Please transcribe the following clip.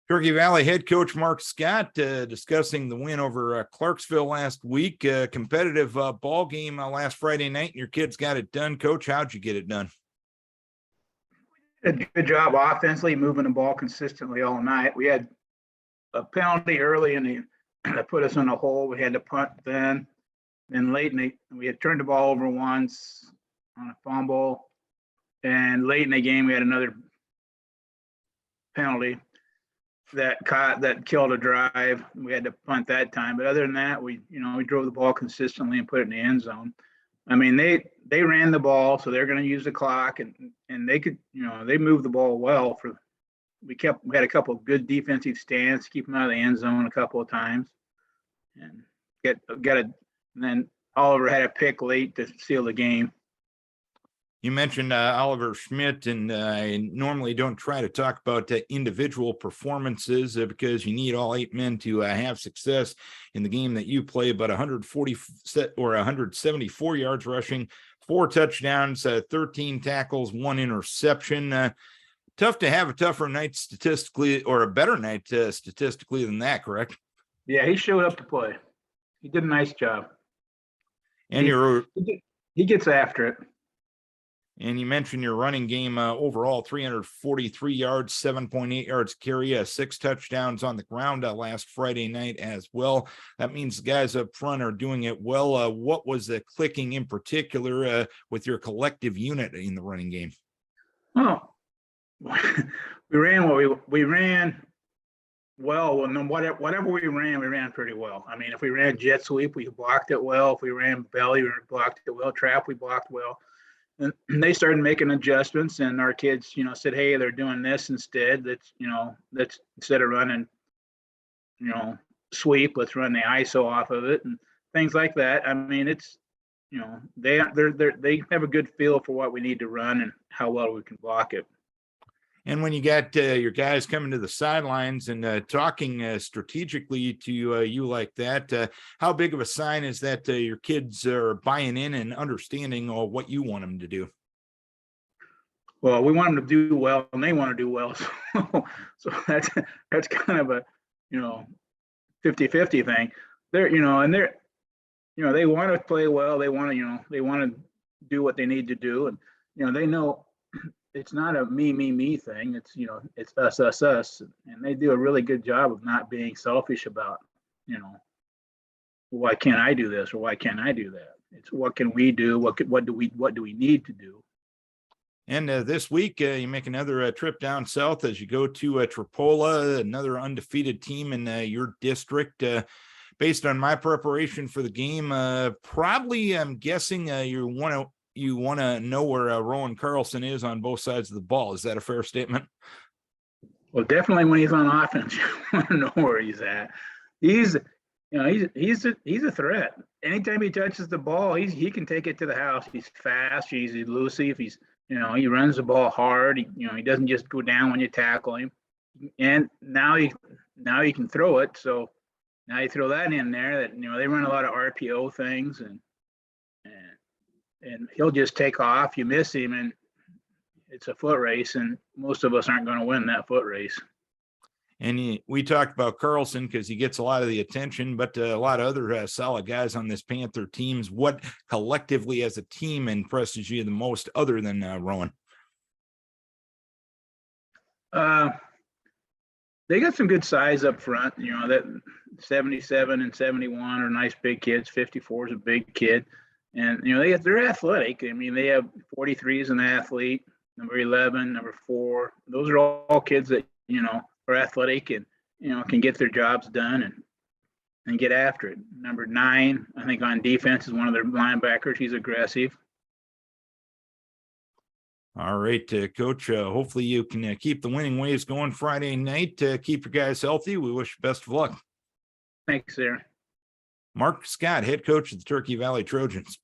Turkey Valley head coach Mark Scott discussing the win over Clarksville last week. Competitive ball game last Friday night, and your kids got it done. Coach, how'd you get it done? Did a good job offensively, moving the ball consistently all night. We had a penalty early in the that put us in a hole. We had to punt then. Then late in we had turned the ball over once on a fumble, and late in the game we had another penalty that killed a drive. We had to punt that time, but other than that, we drove the ball consistently and put it in the end zone. I mean, they ran the ball, so they're going to use the clock, and they could, they moved the ball well. We had a couple of good defensive stands, keep them out of the end zone a couple of times, and and then Oliver had a pick late to seal the game. You mentioned Oliver Schmidt, and I normally don't try to talk about individual performances because you need all 8 men to have success in the game that you play. But 174 yards rushing, 4 touchdowns, 13 tackles, 1 interception. Tough to have a tougher night statistically, or a better night statistically than that, correct? Yeah, he showed up to play. He did a nice job. And he gets after it. And you mentioned your running game overall, 343 yards, 7.8 yards carry, 6 touchdowns on the ground last Friday night as well. That means the guys up front are doing it well. What was the clicking in particular with your collective unit in the running game? Oh, we ran well. And then whatever we ran pretty well. I mean, if we ran jet sweep, we blocked it well. If we ran belly, we blocked it well. Trap, we blocked well. And they started making adjustments, and our kids, said, "Hey, they're doing this instead. Let's instead of running, sweep, let's run the ISO off of it and things like that." I mean, it's, they have a good feel for what we need to run and how well we can block it. And when you got your guys coming to the sidelines and talking strategically to you like that, how big of a sign is that your kids are buying in and understanding what you want them to do? Well, we want them to do well, and they want to do well. So that's kind of a 50-50 thing. They want to play well. They want to do what they need to do, and they know. It's not a me thing. It's, it's us. And they do a really good job of not being selfish about, why can't I do this or why can't I do that? It's what can we do? What do we need to do? And this week, you make another trip down south as you go to Tripola, another undefeated team in your district. Based on my preparation for the game, probably I'm guessing you want to know where Rowan Carlson is on both sides of the ball. Is that a fair statement? Well, definitely when he's on offense, you want to know where he's at. He's a threat. Anytime he touches the ball, he can take it to the house. He's fast. He's elusive. He runs the ball hard. He doesn't just go down when you tackle him. And now he can throw it. So now you throw that in there. That they run a lot of RPO things and he'll just take off. You miss him, and it's a foot race, and most of us aren't going to win that foot race. And we talked about Carlson because he gets a lot of the attention, but a lot of other solid guys on this Panther teams. What collectively as a team impresses you the most other than Rowan? They got some good size up front. That 77 and 71 are nice big kids. 54 is a big kid. And, they're athletic. I mean, they have 43 as an athlete, number 11, number 4. Those are all kids that, are athletic and, can get their jobs done and get after it. Number 9, I think on defense is one of their linebackers. He's aggressive. All right, Coach, hopefully you can keep the winning ways going Friday night. Keep your guys healthy. We wish you best of luck. Thanks, Aaron. Mark Scott, head coach of the Turkey Valley Trojans.